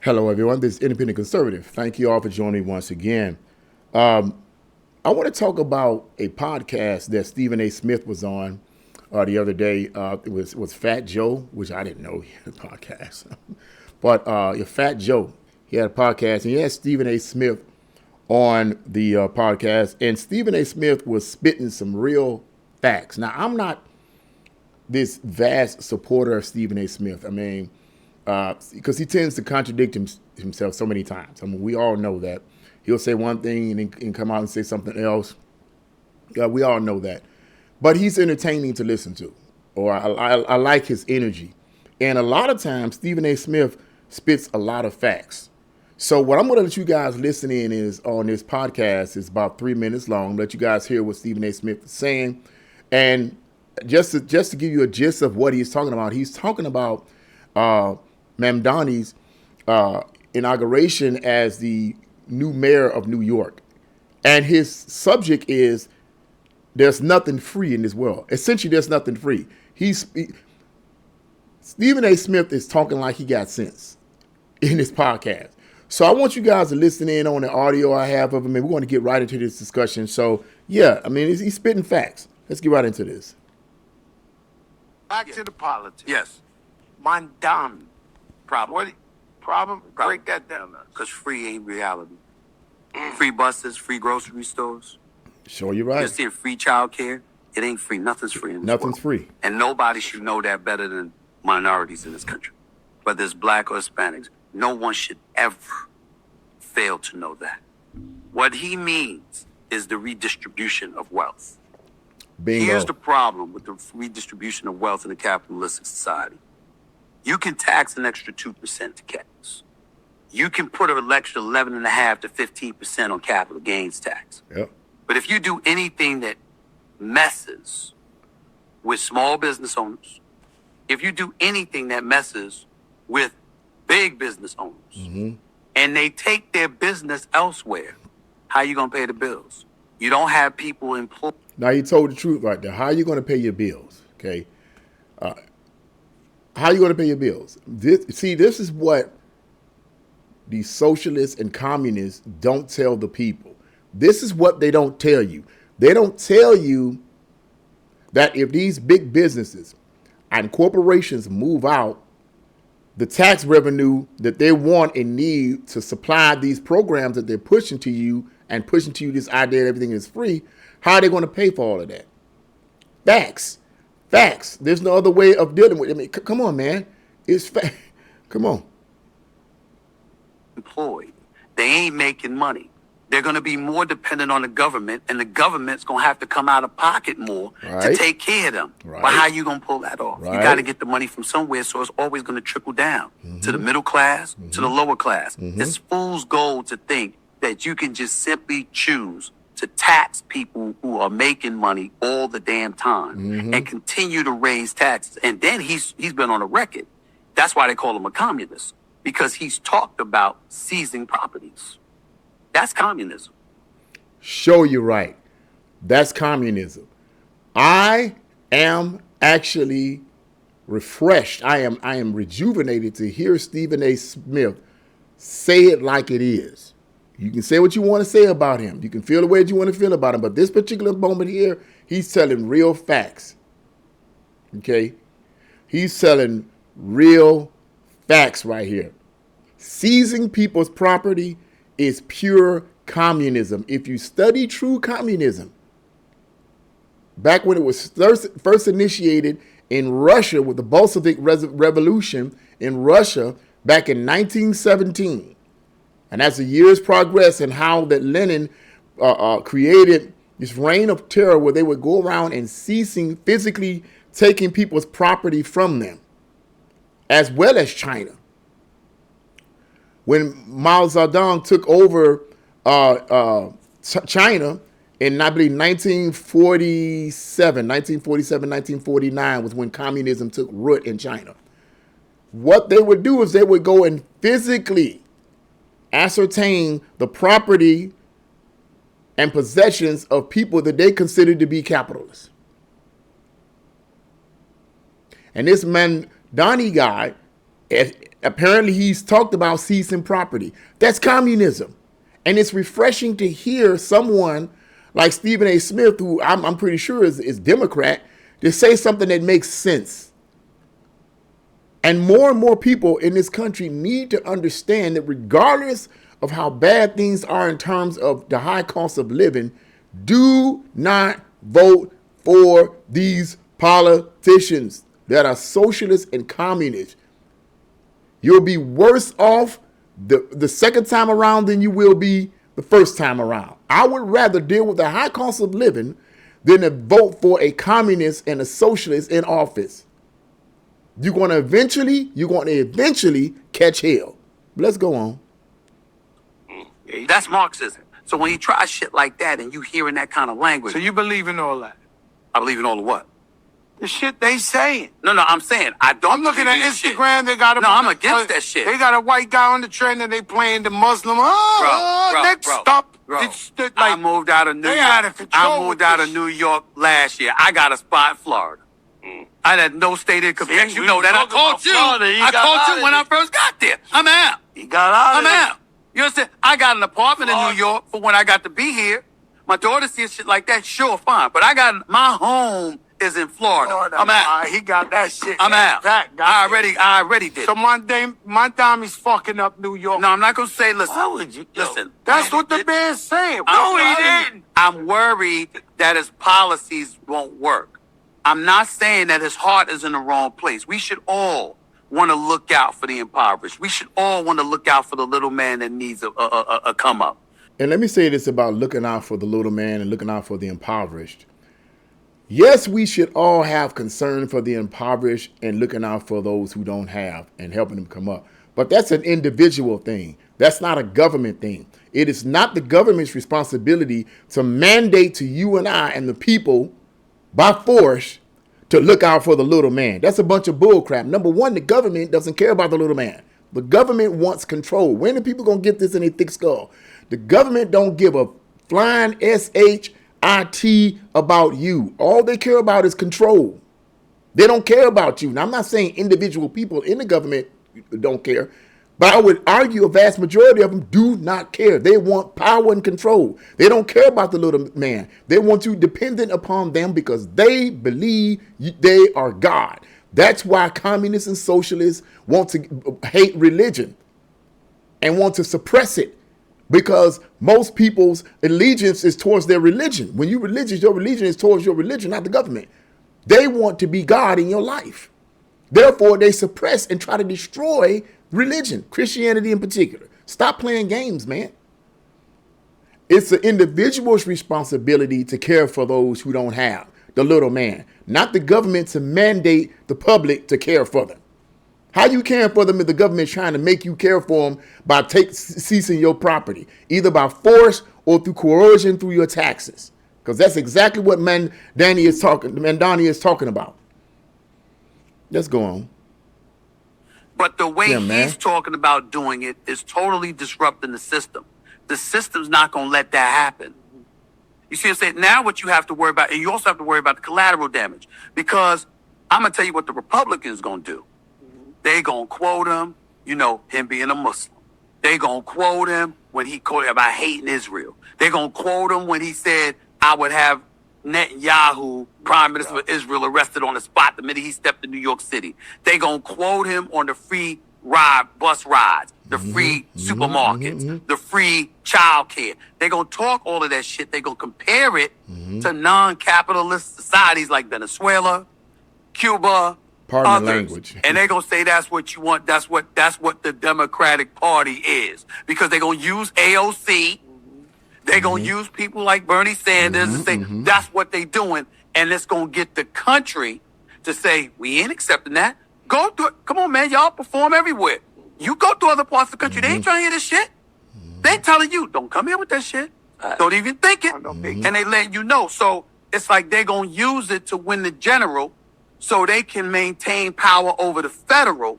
Hello, everyone. This is Independent Conservative. Thank you all for joining me once again. I want to talk about a podcast that Stephen A. Smith was on the other day. It was Fat Joe, which I didn't know he had a podcast. But Fat Joe, he had a podcast, and he had Stephen A. Smith on the podcast. And Stephen A. Smith was spitting some real facts. Now, I'm not this vast supporter of Stephen A. Smith. I mean, because he tends to contradict himself so many times. I mean, we all know that. He'll say one thing and then come out and say something else. We all know that. But he's entertaining to listen to, or I like his energy. And a lot of times, Stephen A. Smith spits a lot of facts. So what I'm going to let you guys listen in is on this podcast. It's about 3 minutes long. Let you guys hear what Stephen A. Smith is saying. And just to give you a gist of what he's talking about Mamdani's inauguration as the new mayor of New York. And his subject is, there's nothing free in this world. Essentially, there's nothing free. Stephen A. Smith is talking like he got sense in this podcast. So I want you guys to listen in on the audio I have of him, and we're going to get right into this discussion. So, yeah, I mean, he's spitting facts. Let's get right into this. Back to the politics. Yes. Mamdani. Problem. What problem? Break that down. Because free ain't reality. Free buses, free grocery stores. Sure, you're right. You're seeing free child care. It ain't free. Nothing's free in this Nothing's world. free. And nobody should know that better than minorities in this country. Whether it's black or Hispanics. No one should ever fail to know that. What he means is the redistribution of wealth. Bingo. Here's the problem with the redistribution of wealth in a capitalistic society. You can tax an extra 2% to cats. You can put an extra 11.5% to 15% on capital gains tax. Yep. But if you do anything that messes with small business owners, if you do anything that messes with big business owners, and they take their business elsewhere, how you going to pay the bills? You don't have people employed. Now, you told the truth right there. How are you going to pay your bills? Okay. How are you going to pay your bills? This is what the socialists and communists don't tell the people. This is what they don't tell you. They don't tell you that if these big businesses and corporations move out, the tax revenue that they want and need to supply these programs that they're pushing to you and pushing to you this idea that everything is free, how are they going to pay for all of that? Facts. There's no other way of dealing with it. I mean, come on, man. It's fact. Come on. Employed. They ain't making money. They're going to be more dependent on the government, and the government's going to have to come out of pocket more to take care of them. Right. But how you going to pull that off? Right. You got to get the money from somewhere, so it's always going to trickle down to the middle class, to the lower class. It's fool's gold to think that you can just simply choose to tax people who are making money all the damn time and continue to raise taxes. And then he's been on a record. That's why they call him a communist, because he's talked about seizing properties. That's communism. Show you right. That's communism. I am actually refreshed. I am rejuvenated to hear Stephen A. Smith say it like it is. You can say what you want to say about him. You can feel the way that you want to feel about him. But this particular moment here, he's telling real facts. Okay? He's telling real facts right here. Seizing people's property is pure communism. If you study true communism, back when it was first initiated in Russia with the Bolshevik Revolution in Russia back in 1917, and as the years progressed and how that Lenin created this reign of terror where they would go around and physically taking people's property from them, as well as China. When Mao Zedong took over China in, I believe, 1949 was when communism took root in China. What they would do is they would go and physically ascertain the property and possessions of people that they considered to be capitalists. And this Mamdani guy Apparently, he's talked about seizing property. That's communism. And it's refreshing to hear someone like Stephen A. Smith, who I'm pretty sure is Democrat, to say something that makes sense. And more people in this country need to understand that regardless of how bad things are in terms of the high cost of living, do not vote for these politicians that are socialists and communists. You'll be worse off the second time around than you will be the first time around. I would rather deal with the high cost of living than to vote for a communist and a socialist in office. You're going to eventually catch hell. Let's go on. That's Marxism. So when you try shit like that and you hearing that kind of language, So you believe in all that? I believe in all of what? The shit they saying. No, I'm saying I don't. I'm looking at believe in shit. Instagram. They got a. No, I'm against that shit. They got a white guy on the trend and they playing the Muslim. Next bro, stop. bro. It's I moved out of New they York. out of control I moved with out this of New York last year. I got a spot in Florida. I had no state income tax. See, You we know that. I talking about told you. Florida. He I got told out you of when it. I first got there. I'm out. He got out I'm of it. out. You understand? I got an apartment in Florida. New York for when I got to be here. My daughter sees shit like that. Sure, fine. But I got my home is in Florida. Florida. I'm out. He got that shit. I'm out. Back, I already did. So Mamdani's fucking up New York. No, I'm not gonna say. Listen. Why would you? Listen. That's what the man's saying. No, Why he would didn't. I'm worried that his policies won't work. I'm not saying that his heart is in the wrong place. We should all want to look out for the impoverished. We should all want to look out for the little man that needs a come up. And let me say this about looking out for the little man and looking out for the impoverished. Yes, we should all have concern for the impoverished and looking out for those who don't have and helping them come up. But that's an individual thing. That's not a government thing. It is not the government's responsibility to mandate to you and I and the people by force to look out for the little man. That's a bunch of bullcrap. Number one, the government doesn't care about the little man. The government wants control. When are people going to get this in their thick skull? The government don't give a flying SHIT about you. All they care about is control. They don't care about you. Now, I'm not saying individual people in the government don't care, but I would argue a vast majority of them do not care. They want power and control. They don't care about the little man. They want you dependent upon them because they believe they are God. That's why communists and socialists want to hate religion and want to suppress it, because most people's allegiance is towards their religion. When you're religious, your religion is towards your religion, not the government. They want to be God in your life. Therefore, they suppress and try to destroy religion, Christianity in particular. Stop playing games, man. It's the individual's responsibility to care for those who don't have, the little man, not the government to mandate the public to care for them. How you caring for them if the government is trying to make you care for them by seizing your property, either by force or through coercion through your taxes? Because that's exactly what Mamdani is talking about. Let's go on. But the way Yeah, man. he's talking about doing it is totally disrupting the system. The system's not going to let that happen. You see what I'm saying? Now what you have to worry about, and you also have to worry about the collateral damage, because I'm going to tell you what the Republicans going to do. They going to quote him, him being a Muslim. They going to quote him when he quoted about hating Israel. They going to quote him when he said, I would have Netanyahu, Prime Minister of Israel, arrested on the spot the minute he stepped to New York City. They gonna quote him on the free bus rides, the free supermarkets, the free child care. They gonna talk all of that shit. They gonna compare it to non-capitalist societies like Venezuela, Cuba, Pardon the others. language. And they gonna say that's what you want. That's what the Democratic Party is, because they gonna use AOC. They're going to use people like Bernie Sanders and say, that's what they doing. And it's going to get the country to say, we ain't accepting that. Go through it. Come on, man. Y'all perform everywhere. You go to other parts of the country. They ain't trying to hear this shit. They telling you, don't come here with that shit. Don't even think it. And they letting you know. So it's like they're going to use it to win the general so they can maintain power over the federal.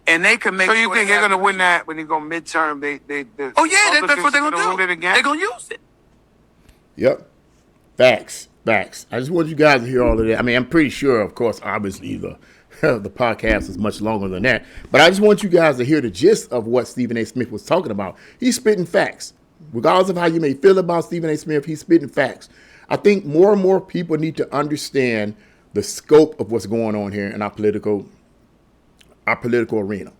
And they can make. So you sure think they they're have- gonna win that when they go midterm? Oh yeah, that's what they're gonna do. Win it again? They're gonna use it. Yep. Facts. I just want you guys to hear all of that. I mean, I'm pretty sure, of course, obviously, the podcast is much longer than that. But I just want you guys to hear the gist of what Stephen A. Smith was talking about. He's spitting facts. Regardless of how you may feel about Stephen A. Smith, he's spitting facts. I think more and more people need to understand the scope of what's going on here in our political arena.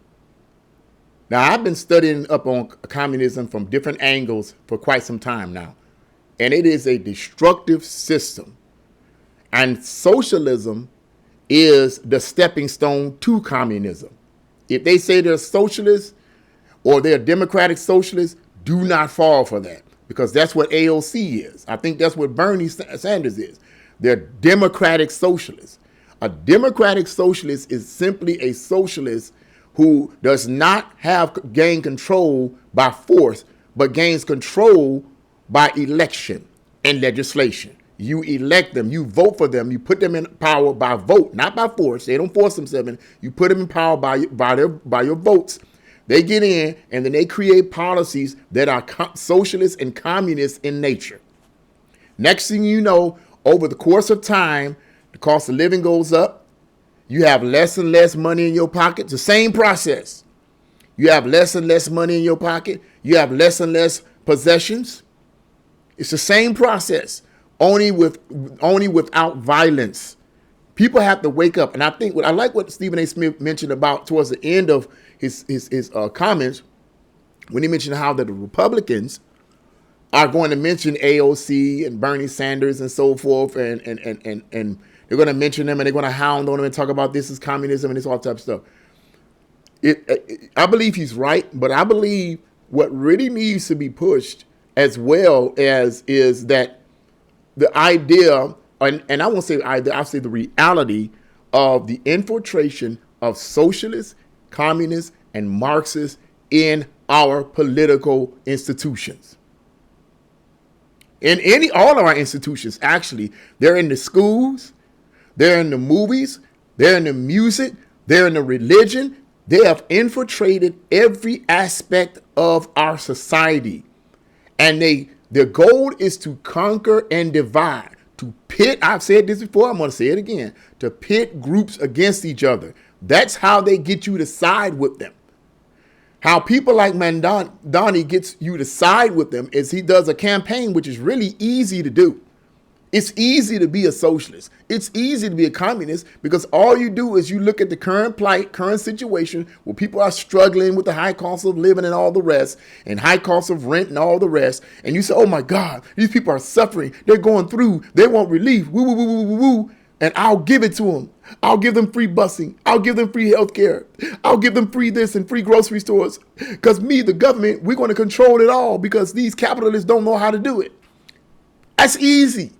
Now, I've been studying up on communism from different angles for quite some time now, and it is a destructive system. And socialism is the stepping stone to communism. If they say they're socialists or they're democratic socialists, do not fall for that, because that's what AOC is. I think that's what Bernie Sanders is. They're democratic socialists. A democratic socialist is simply a socialist who does not gain control by force, but gains control by election and legislation. You elect them, you vote for them, you put them in power by vote, not by force. They don't force themselves in. You put them in power by your votes. They get in, and then they create policies that are socialist and communist in nature. Next thing you know, over the course of time, the cost of living goes up. You have less and less money in your pocket. It's the same process. You have less and less money in your pocket. You have less and less possessions. It's the same process, only without violence. People have to wake up. And I think I like what Stephen A. Smith mentioned about towards the end of his comments, when he mentioned how the Republicans are going to mention AOC and Bernie Sanders and so forth, and they're going to mention them, and they're going to hound on them and talk about this is communism and this all type of stuff. I believe he's right, but I believe what really needs to be pushed as well as is that the idea, and I won't say idea, I'll say the reality of the infiltration of socialists, communists, and Marxists in our political institutions. In all of our institutions, actually, they're in the schools, they're in the movies, they're in the music, they're in the religion. They have infiltrated every aspect of our society. And their goal is to conquer and divide, to pit, I've said this before, I'm going to say it again, to pit groups against each other. That's how they get you to side with them. How people like Mamdani gets you to side with them is he does a campaign, which is really easy to do. It's easy to be a socialist. It's easy to be a communist, because all you do is you look at the current plight, current situation where people are struggling with the high cost of living and all the rest, and high cost of rent and all the rest. And you say, oh my God, these people are suffering. They're going through. They want relief. Woo, woo, woo, woo, woo, woo. And I'll give it to them. I'll give them free busing. I'll give them free health care. I'll give them free this and free grocery stores. Because me, the government, we're going to control it all because these capitalists don't know how to do it. That's easy.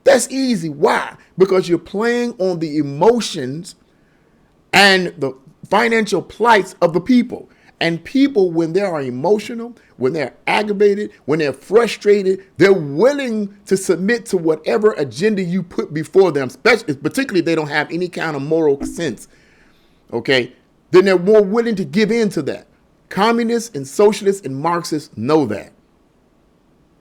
That's easy. Why? Because you're playing on the emotions and the financial plights of the people. And people, when they are emotional, when they're aggravated, when they're frustrated, they're willing to submit to whatever agenda you put before them, particularly if they don't have any kind of moral sense. Okay? Then they're more willing to give in to that. Communists and socialists and Marxists know that.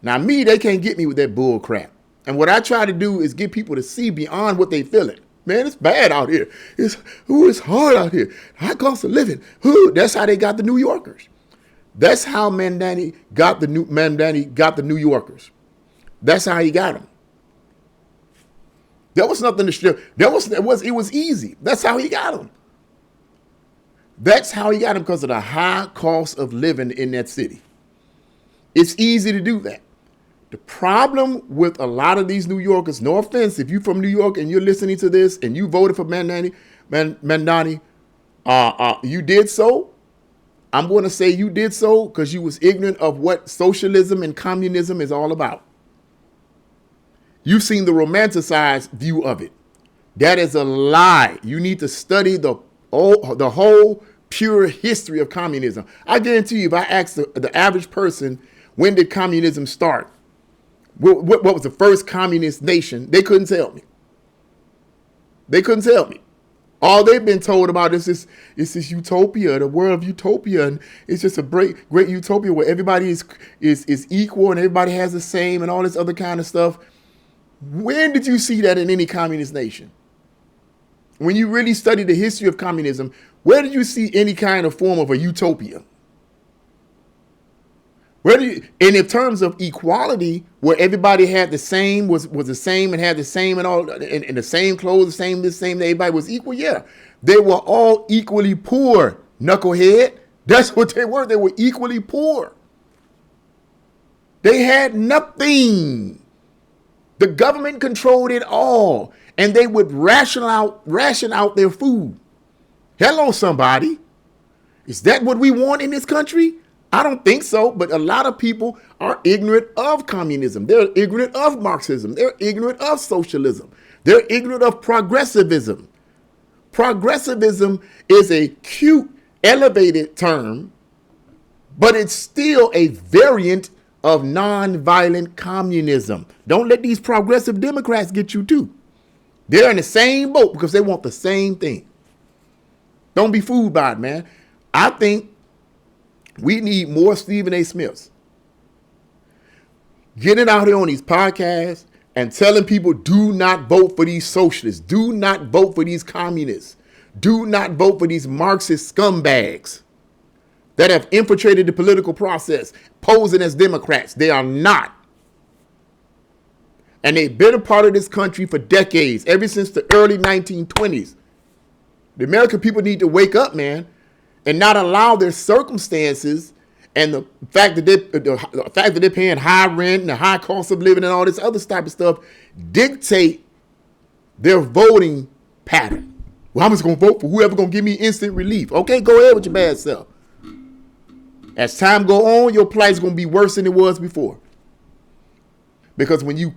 Now, me, they can't get me with that bull crap. And what I try to do is get people to see beyond what they feeling. Man, it's bad out here. It's hard out here. High cost of living. That's how they got the New Yorkers. That's how Mamdani got the New Yorkers. That's how he got them. There was nothing to show. It was easy. That's how he got them. That's how he got them, because of the high cost of living in that city. It's easy to do that. The problem with a lot of these New Yorkers, no offense, if you're from New York and you're listening to this and you voted for Mamdani, you did so. I'm going to say you did so because you was ignorant of what socialism and communism is all about. You've seen the romanticized view of it. That is a lie. You need to study the whole pure history of communism. I guarantee you, if I asked the average person, when did communism start? What was the first communist nation? They couldn't tell me. They couldn't tell me. All they've been told about is this utopia, the world of utopia, and it's just a great utopia where everybody is equal and everybody has the same and all this other kind of stuff. When did you see that in any communist nation? when you really study the history of communism, where did you see any kind of form of a utopia? Where do you, and in terms of equality, where everybody had the same, was the same and had the same and all, and the same clothes, the same, everybody was equal? Yeah. They were all equally poor, knucklehead. That's what they were. They were equally poor. They had nothing. The government controlled it all, and they would ration out their food. Hello, somebody. Is that what we want in this country? I don't think so, but a lot of people are ignorant of communism. They're ignorant of Marxism. They're ignorant of socialism. They're ignorant of progressivism. Progressivism is a cute, elevated term, but it's still a variant of nonviolent communism. Don't let these progressive Democrats get you too. They're in the same boat because they want the same thing. Don't be fooled by it, man. I think we need more Stephen A. Smiths getting out here on these podcasts and telling people, do not vote for these socialists. Do not vote for these communists. Do not vote for these Marxist scumbags that have infiltrated the political process, posing as Democrats. They are not. And they've been a part of this country for decades, ever since the early 1920s. The American people need to wake up, man, and not allow their circumstances and the fact that they're paying high rent and the high cost of living and all this other type of stuff dictate their voting pattern. Well, I'm just going to vote for whoever going to give me instant relief. Okay, go ahead with your bad self. As time go on, your plight is going to be worse than it was before. Because when you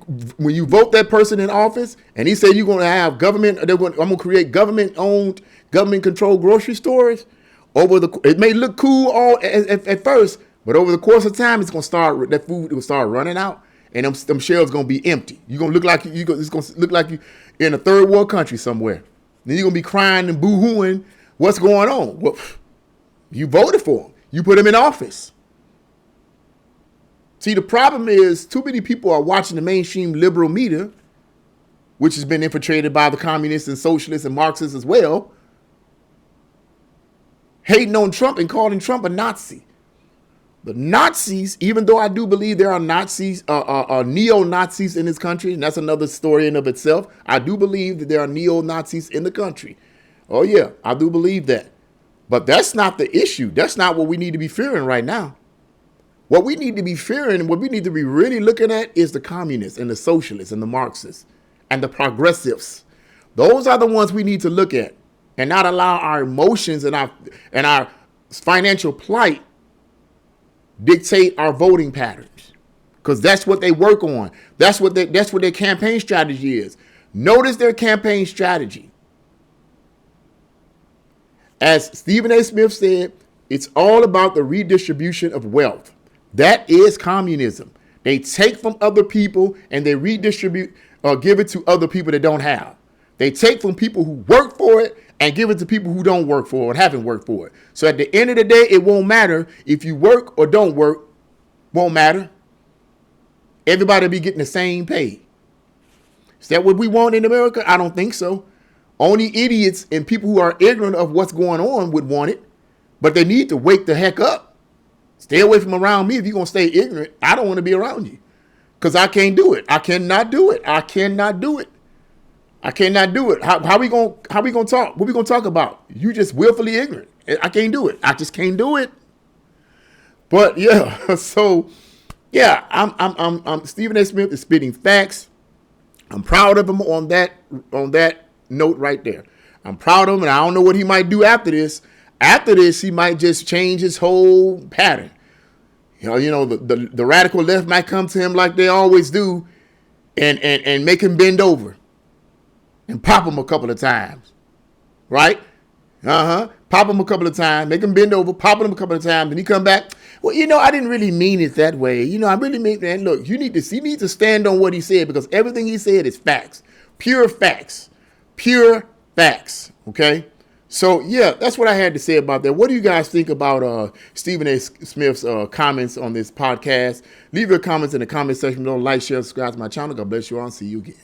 vote that person in office and he said you're going to have government, I'm going to create government-owned, government-controlled grocery stores, it may look cool at first, but over the course of time, that food will start running out, and them shelves going to be empty. You're going to look like it's going to look like you in a third world country somewhere. Then you're going to be crying and boo-hooing. What's going on? Well, you voted for him. You put him in office. See, the problem is too many people are watching the mainstream liberal media, which has been infiltrated by the communists and socialists and Marxists as well, hating on Trump and calling Trump a Nazi. The Nazis, even though I do believe there are Nazis, neo-Nazis in this country, and that's another story in of itself. I do believe that there are neo-Nazis in the country. Oh yeah, I do believe that. But that's not the issue. That's not what we need to be fearing right now. What we need to be fearing and what we need to be really looking at is the communists and the socialists and the Marxists and the progressives. Those are the ones we need to look at and not allow our emotions and our financial plight dictate our voting patterns, because that's what they work on. That's what their campaign strategy is. Notice their campaign strategy. As Stephen A. Smith said, it's all about the redistribution of wealth. That is communism. They take from other people and they redistribute or give it to other people that don't have. They take from people who work for it and give it to people who don't work for it or haven't worked for it. So at the end of the day, it won't matter if you work or don't work. Won't matter. Everybody will be getting the same pay. Is that what we want in America? I don't think so. Only idiots and people who are ignorant of what's going on would want it. But they need to wake the heck up. Stay away from around me if you're going to stay ignorant. I don't want to be around you because I can't do it. I cannot do it. I cannot do it. I cannot do it. How we going to talk? What we going to talk about? You just willfully ignorant. I can't do it. I just can't do it. But yeah, so yeah, I'm Stephen A. Smith is spitting facts. I'm proud of him on that note right there. I'm proud of him, and I don't know what he might do after this. After this, he might just change his whole pattern. You know, the radical left might come to him like they always do, and make him bend over, and pop him a couple of times, right? Pop him a couple of times, make him bend over, pop him a couple of times, and he come back. Well, I didn't really mean it that way. I really mean that. Look, you need to stand on what he said, because everything he said is facts, pure facts, okay? So, yeah, that's what I had to say about that. What do you guys think about Stephen A. Smith's comments on this podcast? Leave your comments in the comment section below. Like, share, subscribe to my channel. God bless you all. See you again.